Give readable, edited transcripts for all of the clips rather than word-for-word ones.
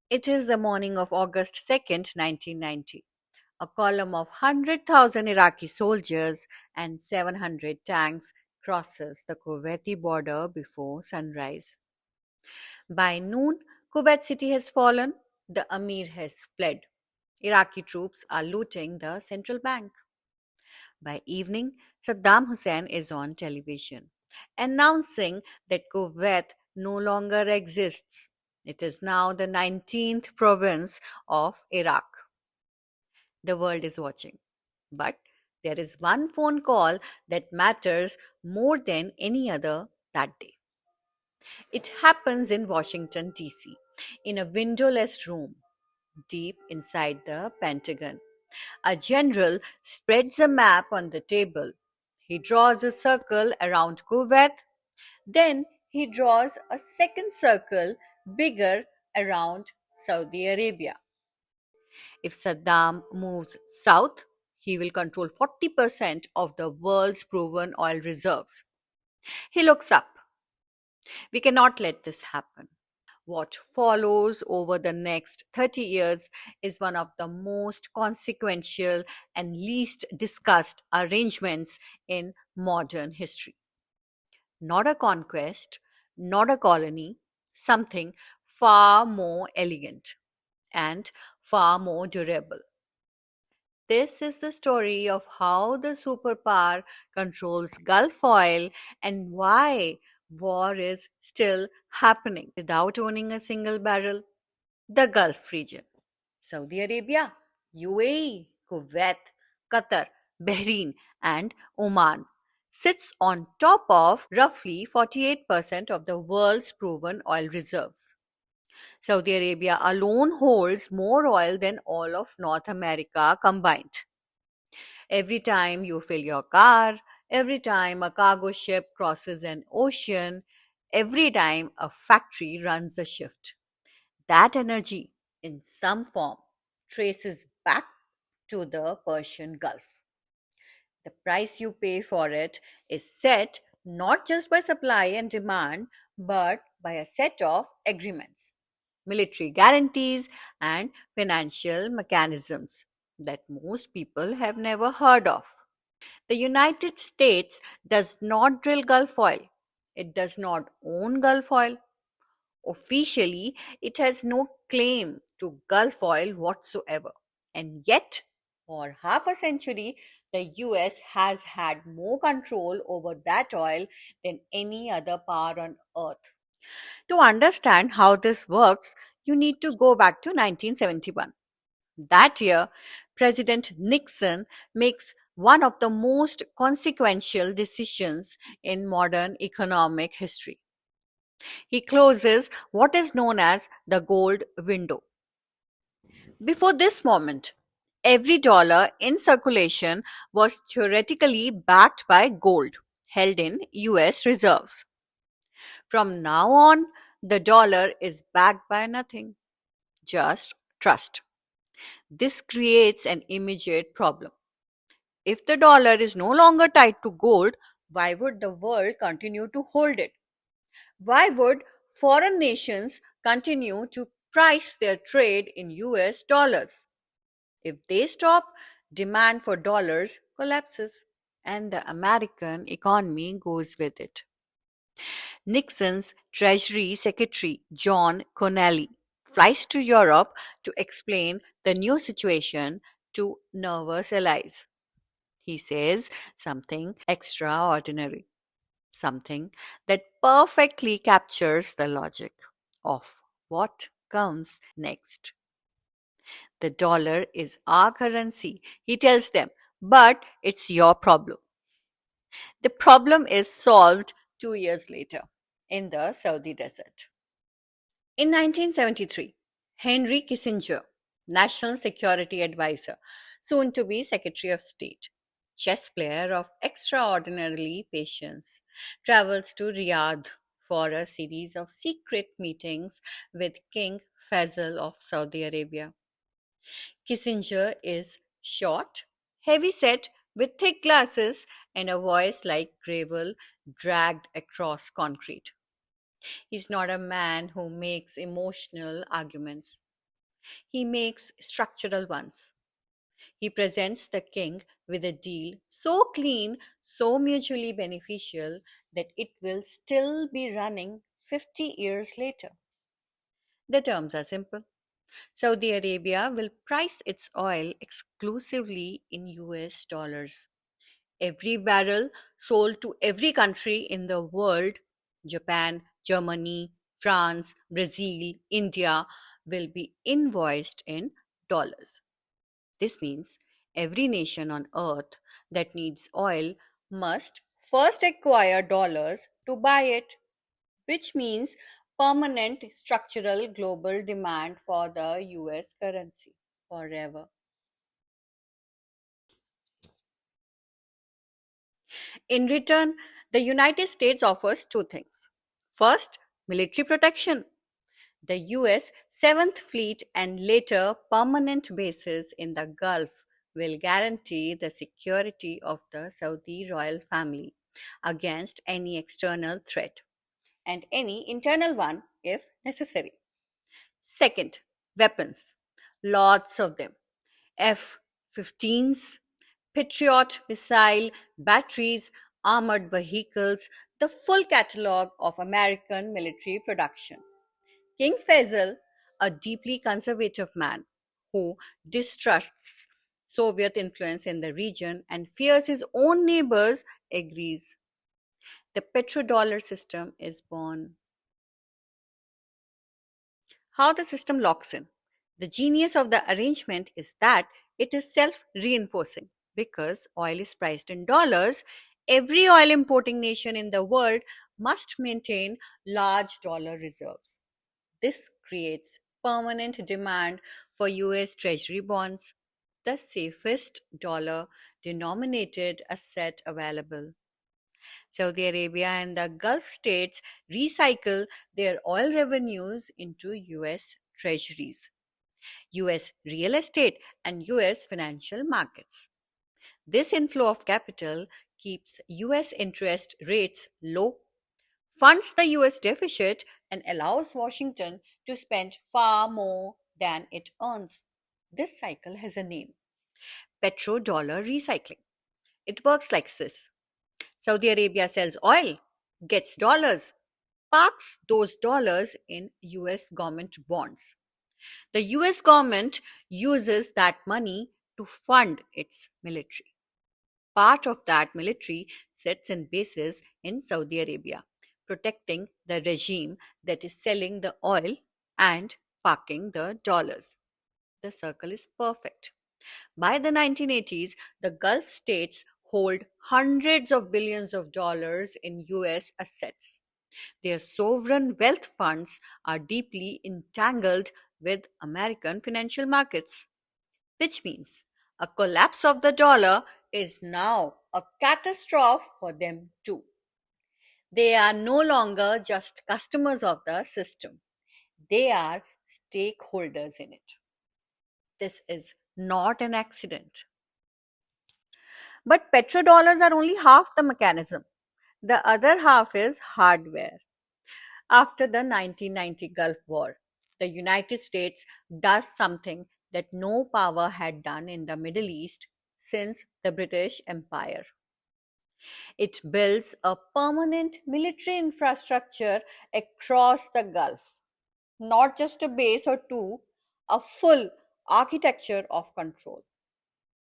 It is the morning of August 2nd, 1990. A column of 100,000 Iraqi soldiers and 700 tanks crosses the Kuwaiti border before sunrise. By noon, Kuwait city has fallen, the Amir has fled. Iraqi troops are looting the central bank. By evening, Saddam Hussein is on television, announcing that Kuwait no longer exists. It is now the 19th province of Iraq. The world is watching. But there is one phone call that matters more than any other that day. It happens in Washington, D.C., in a windowless room deep inside the Pentagon. A general spreads a map on the table. He draws a circle around Kuwait, then he draws a second circle bigger around Saudi Arabia. If Saddam moves south, he will control 40% of the world's proven oil reserves. He looks up. We cannot let this happen. What follows over the next 30 years is one of the most consequential and least discussed arrangements in modern history. Not a conquest, not a colony, something far more elegant and far more durable. This is the story of how the superpower controls Gulf oil and why war is still happening without owning a single barrel. The Gulf region: Saudi Arabia, UAE, Kuwait, Qatar, Bahrain, and Oman sits on top of roughly 48% of the world's proven oil reserves. Saudi Arabia alone holds more oil than all of North America combined. Every time you fill your car, every time a cargo ship crosses an ocean, every time a factory runs a shift, that energy, in some form, traces back to the Persian Gulf. The price you pay for it is set not just by supply and demand, but by a set of agreements, military guarantees, and financial mechanisms that most people have never heard of. The United States does not drill Gulf oil. It does not own Gulf oil. Officially, it has no claim to Gulf oil whatsoever. And yet, for half a century, the US has had more control over that oil than any other power on earth. To understand how this works, you need to go back to 1971. That year, President Nixon makes one of the most consequential decisions in modern economic history. He closes what is known as the gold window. Before this moment, every dollar in circulation was theoretically backed by gold held in US reserves. From now on, the dollar is backed by nothing, just trust. This creates an immediate problem. If the dollar is no longer tied to gold, why would the world continue to hold it? Why would foreign nations continue to price their trade in US dollars? If they stop, demand for dollars collapses and the American economy goes with it. Nixon's Treasury Secretary John Connally flies to Europe to explain the new situation to nervous allies. He says something extraordinary, something that perfectly captures the logic of what comes next. The dollar is our currency, he tells them, but it's your problem. The problem is solved 2 years later in the Saudi desert. In 1973, Henry Kissinger, National Security Advisor, soon to be Secretary of State, chess player of extraordinarily patience, travels to Riyadh for a series of secret meetings with King Faisal of Saudi Arabia. Kissinger is short, heavy set, with thick glasses and a voice like gravel dragged across concrete. He's not a man who makes emotional arguments. He makes structural ones. He presents the king with a deal so clean, so mutually beneficial that it will still be running 50 years later. The terms are simple. Saudi Arabia will price its oil exclusively in US dollars. Every barrel sold to every country in the world, Japan, Germany, France, Brazil, India, will be invoiced in dollars. This means every nation on earth that needs oil must first acquire dollars to buy it, which means permanent structural global demand for the US currency forever. In return, the United States offers two things. First, military protection. The US 7th Fleet and later permanent bases in the Gulf will guarantee the security of the Saudi royal family against any external threat and any internal one if necessary. Second, weapons. Lots of them. F 15s, Patriot missile, batteries, armored vehicles, the full catalog of American military production. King Faisal, a deeply conservative man who distrusts Soviet influence in the region and fears his own neighbors, agrees. The petrodollar system is born. How the system locks in. The genius of the arrangement is that it is self reinforcing. Because oil is priced in dollars, every oil importing nation in the world must maintain large dollar reserves. This creates permanent demand for US Treasury bonds, the safest dollar denominated asset available. Saudi Arabia and the Gulf states recycle their oil revenues into US treasuries, US real estate, and US financial markets. This inflow of capital keeps US interest rates low, funds the US deficit, and allows Washington to spend far more than it earns. This cycle has a name: petrodollar recycling. It works like this: Saudi Arabia sells oil, gets dollars, parks those dollars in US government bonds. The US government uses that money to fund its military. Part of that military sits in bases in Saudi Arabia, protecting the regime that is selling the oil and parking the dollars. The circle is perfect. By the 1980s, the Gulf states hold hundreds of billions of dollars in US assets. Their sovereign wealth funds are deeply entangled with American financial markets, which means a collapse of the dollar is now a catastrophe for them too. They are no longer just customers of the system, they are stakeholders in it. This is not an accident. But petrodollars are only half the mechanism. The other half is hardware. After the 1990 Gulf War, the United States does something that no power had done in the Middle East since the British Empire. It builds a permanent military infrastructure across the Gulf, not just a base or two, a full architecture of control.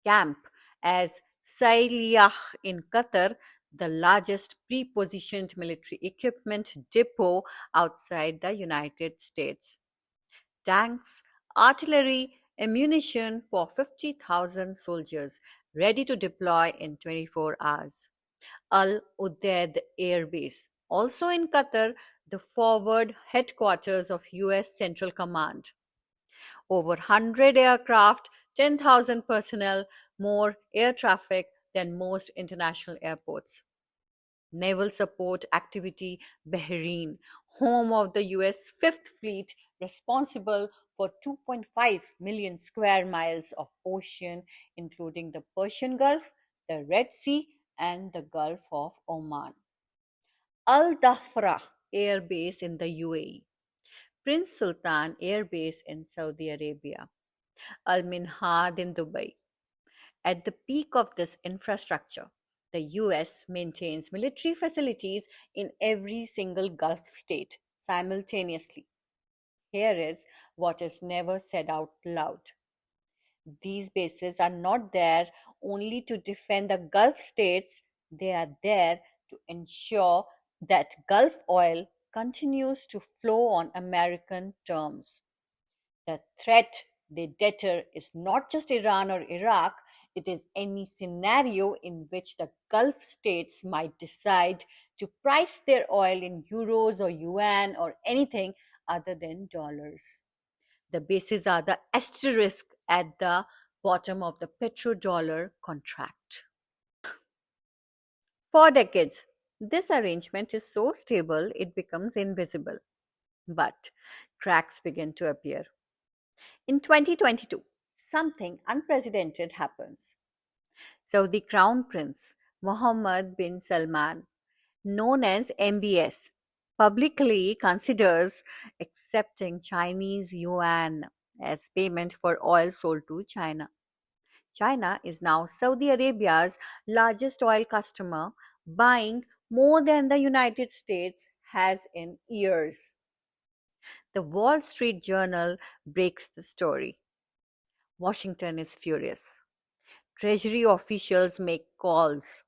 Camp as Sailiyah in Qatar, the largest pre-positioned military equipment depot outside the United States. Tanks, artillery, ammunition for 50,000 soldiers ready to deploy in 24 hours. Al Udeid Air Base, also in Qatar, the forward headquarters of US Central Command. Over 100 aircraft, 10,000 personnel, more air traffic than most international airports. Naval support activity Bahrain, home of the US 5th Fleet, responsible for 2.5 million square miles of ocean, including the Persian Gulf, the Red Sea, and the Gulf of Oman. Al Dhafra Air Base in the UAE, Prince Sultan Air Base in Saudi Arabia, Al Minhad in Dubai. At the peak of this infrastructure, the US maintains military facilities in every single Gulf state simultaneously. Here is what is never said out loud. These bases are not there only to defend the Gulf states, they are there to ensure that Gulf oil continues to flow on American terms. The threat they deter is not just Iran or Iraq, it is any scenario in which the Gulf states might decide to price their oil in euros or yuan or anything other than dollars. The bases are the asterisk at the bottom of the petrodollar contract. For decades, this arrangement is so stable it becomes invisible. But cracks begin to appear. In 2022, something unprecedented happens. Saudi Crown Prince Mohammed bin Salman, known as MBS, publicly considers accepting Chinese yuan as payment for oil sold to China. China is now Saudi Arabia's largest oil customer, buying more than the United States has in years. The Wall Street Journal breaks the story. Washington is furious. Treasury officials make calls.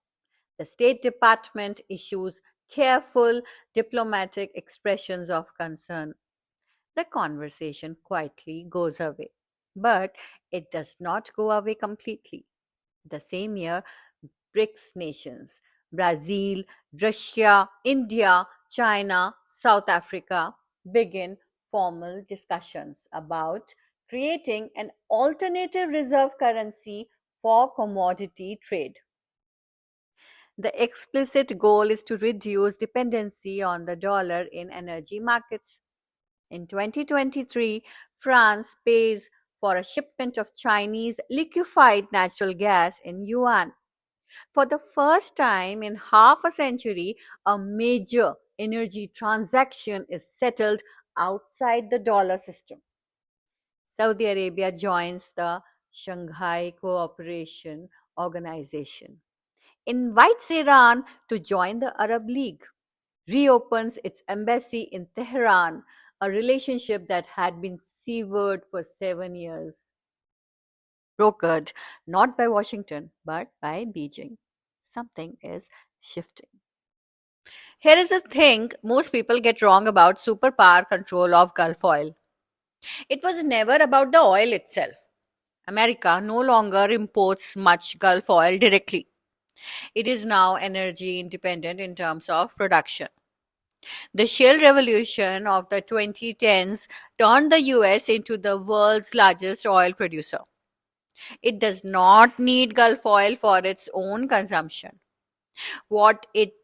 The State Department issues careful diplomatic expressions of concern. The conversation quietly goes away. But it does not go away completely. The same year, BRICS nations Brazil, Russia, India, China, South Africa begin formal discussions about creating an alternative reserve currency for commodity trade. The explicit goal is to reduce dependency on the dollar in energy markets. In 2023, France pays for a shipment of Chinese liquefied natural gas in yuan. For the first time in half a century, a major energy transaction is settled outside the dollar system. Saudi Arabia joins the Shanghai Cooperation Organization, invites Iran to join the Arab League, reopens its embassy in Tehran, a relationship that had been severed for 7 years, brokered not by Washington but by Beijing. Something is shifting. Here is a thing most people get wrong about superpower control of Gulf oil. It was never about the oil itself. America no longer imports much Gulf oil directly. It is now energy independent in terms of production. The shale revolution of the 2010s turned the US into the world's largest oil producer. It does not need Gulf oil for its own consumption. What it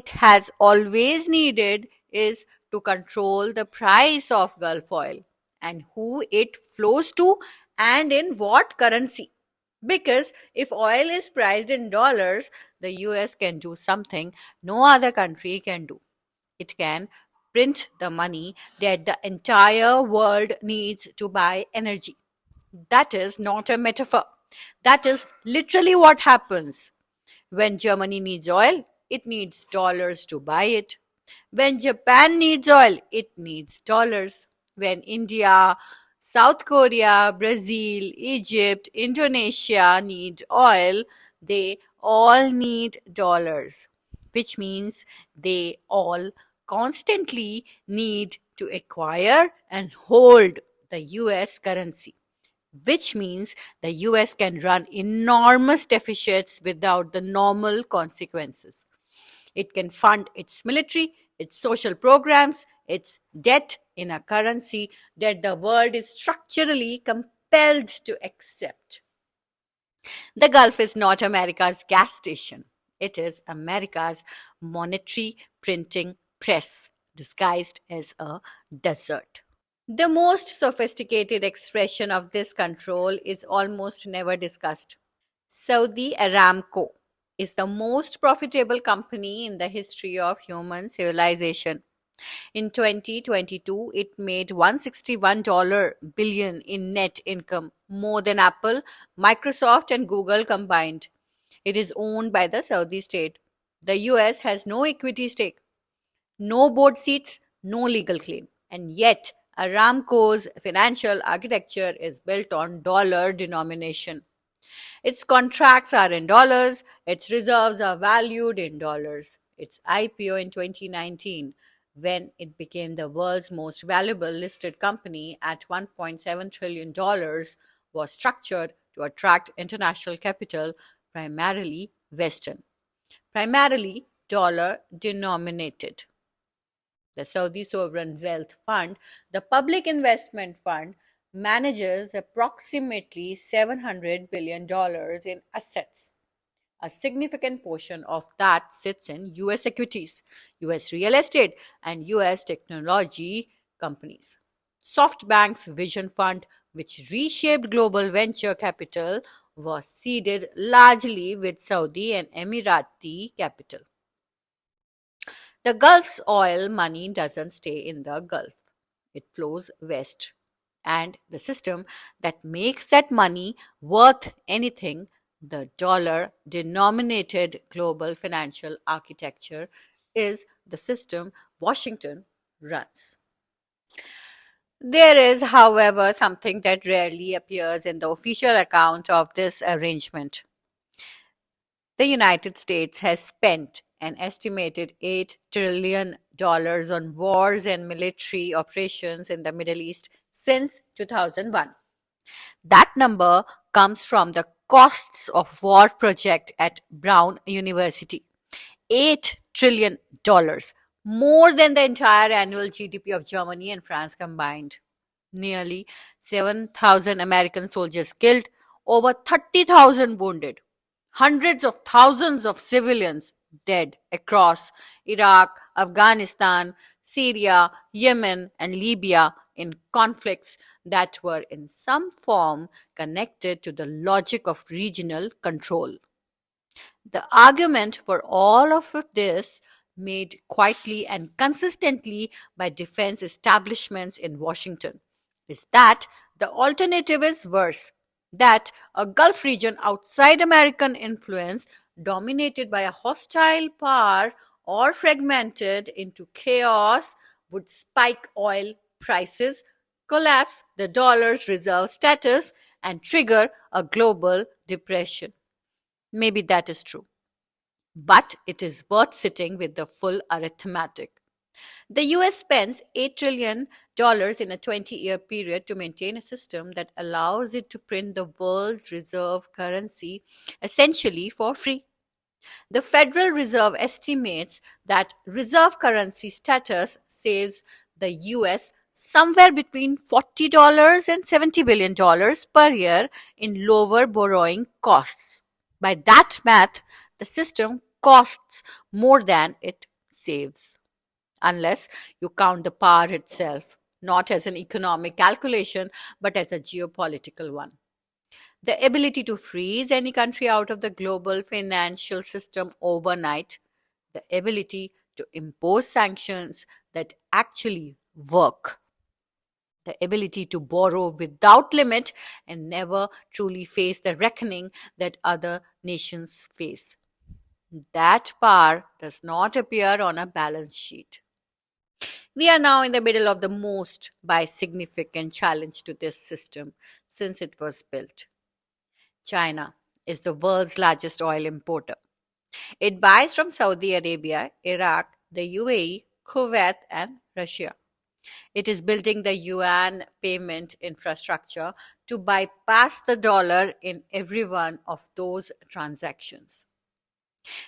has always needed, is to control the price of Gulf oil and who it flows to and in what currency. Because if oil is priced in dollars, the US can do something no other country can do. It can print the money that the entire world needs to buy energy. That is not a metaphor. That is literally what happens. When Germany needs oil, it needs dollars to buy it. When Japan needs oil, it needs dollars. When India, South Korea, Brazil, Egypt, Indonesia need oil, they all need dollars, which means they all constantly need to acquire and hold the US currency, which means the US can run enormous deficits without the normal consequences. It can fund its military, its social programs, its debt in a currency that the world is structurally compelled to accept. The Gulf is not America's gas station, it is America's monetary printing press disguised as a desert. The most sophisticated expression of this control is almost never discussed. Saudi Aramco is the most profitable company in the history of human civilization. In 2022, it made $161 billion in net income, more than Apple, Microsoft, and Google combined. It is owned by the Saudi state. The US has no equity stake, no board seats, no legal claim. And yet, Aramco's financial architecture is built on dollar denomination. Its contracts are in dollars, its reserves are valued in dollars. Its IPO in 2019, when it became the world's most valuable listed company at $1.7 trillion, was structured to attract international capital, primarily Western, primarily dollar denominated. The Saudi Sovereign Wealth Fund, the public investment fund, manages approximately $700 billion in assets. A significant portion of that sits in US equities, US real estate, and US technology companies. SoftBank's Vision Fund, which reshaped global venture capital, was seeded largely with Saudi and Emirati capital. The Gulf's oil money doesn't stay in the Gulf, it flows west. And the system that makes that money worth anything, the dollar denominated global financial architecture, is the system Washington runs. There is, however, something that rarely appears in the official account of this arrangement. The United States has spent an estimated $8 trillion on wars and military operations in the Middle East since 2001. That number comes from the costs of war project at Brown University. $8 trillion, more than the entire annual GDP of Germany and France combined. Nearly 7,000 American soldiers killed, over 30,000 wounded, hundreds of thousands of civilians dead across Iraq, Afghanistan, Syria, Yemen, and Libya in conflicts that were in some form connected to the logic of regional control. The argument for all of this, made quietly and consistently by defense establishments in Washington, is that the alternative is worse, that a Gulf region outside American influence, dominated by a hostile power or fragmented into chaos, would spike oil prices, collapse the dollar's reserve status, and trigger a global depression. Maybe that is true. But it is worth sitting with the full arithmetic. The US spends $8 trillion in a 20-year period to maintain a system that allows it to print the world's reserve currency essentially for free. The Federal Reserve estimates that reserve currency status saves the US somewhere between $40 and $70 billion per year in lower borrowing costs. By that math, the system costs more than it saves, unless you count the power itself, not as an economic calculation, but as a geopolitical one. The ability to freeze any country out of the global financial system overnight, the ability to impose sanctions that actually work, the ability to borrow without limit and never truly face the reckoning that other nations face. That power does not appear on a balance sheet. We are now in the middle of the most by significant challenge to this system since it was built. China is the world's largest oil importer. It buys from Saudi Arabia, Iraq, the UAE, Kuwait, and Russia. It is building the yuan payment infrastructure to bypass the dollar in every one of those transactions.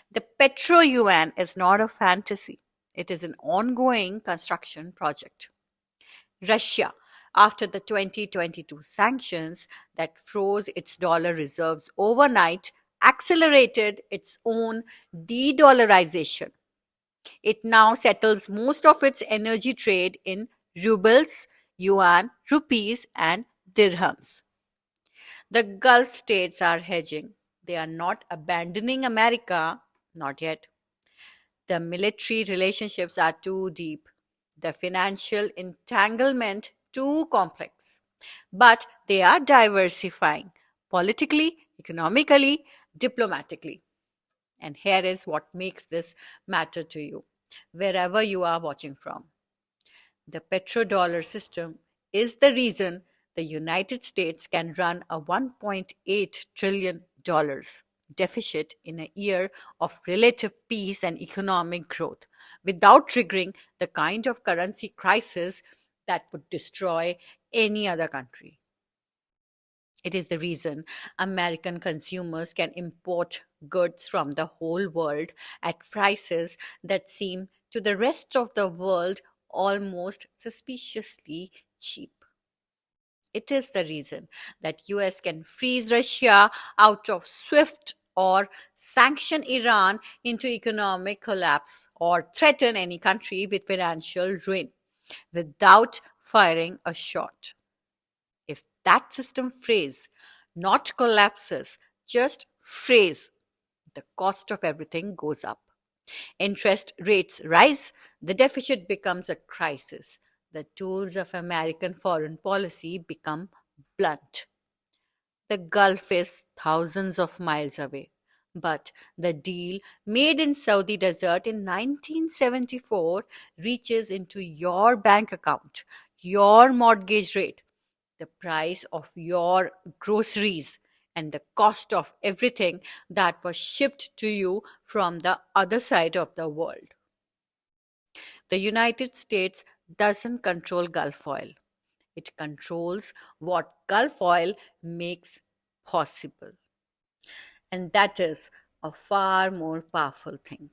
The petro yuan is not a fantasy, it is an ongoing construction project. Russia, after the 2022 sanctions that froze its dollar reserves overnight, accelerated its own de dollarization. It now settles most of its energy trade in rubles, yuan, rupees, and dirhams. The Gulf states are hedging. They are not abandoning America, not yet. The military relationships are too deep. the financial entanglement too complex. But they are diversifying politically, economically, diplomatically. And here is what makes this matter to you, wherever you are watching from. The petrodollar system is the reason the United States can run a $1.8 trillion deficit in a year of relative peace and economic growth without triggering the kind of currency crisis that would destroy any other country. It is the reason American consumers can import goods from the whole world at prices that seem to the rest of the world almost suspiciously cheap. It is the reason that US can freeze Russia out of SWIFT or sanction Iran into economic collapse or threaten any country with financial ruin without firing a shot. If that system freezes, not collapses, just freeze, the cost of everything goes up. Interest rates rise, the deficit becomes a crisis. The tools of American foreign policy become blunt. The Gulf is thousands of miles away. But the deal made in Saudi desert in 1974 reaches into your bank account, your mortgage rate, the price of your groceries, and the cost of everything that was shipped to you from the other side of the world. The United States doesn't control Gulf oil, it controls what Gulf oil makes possible. And that is a far more powerful thing.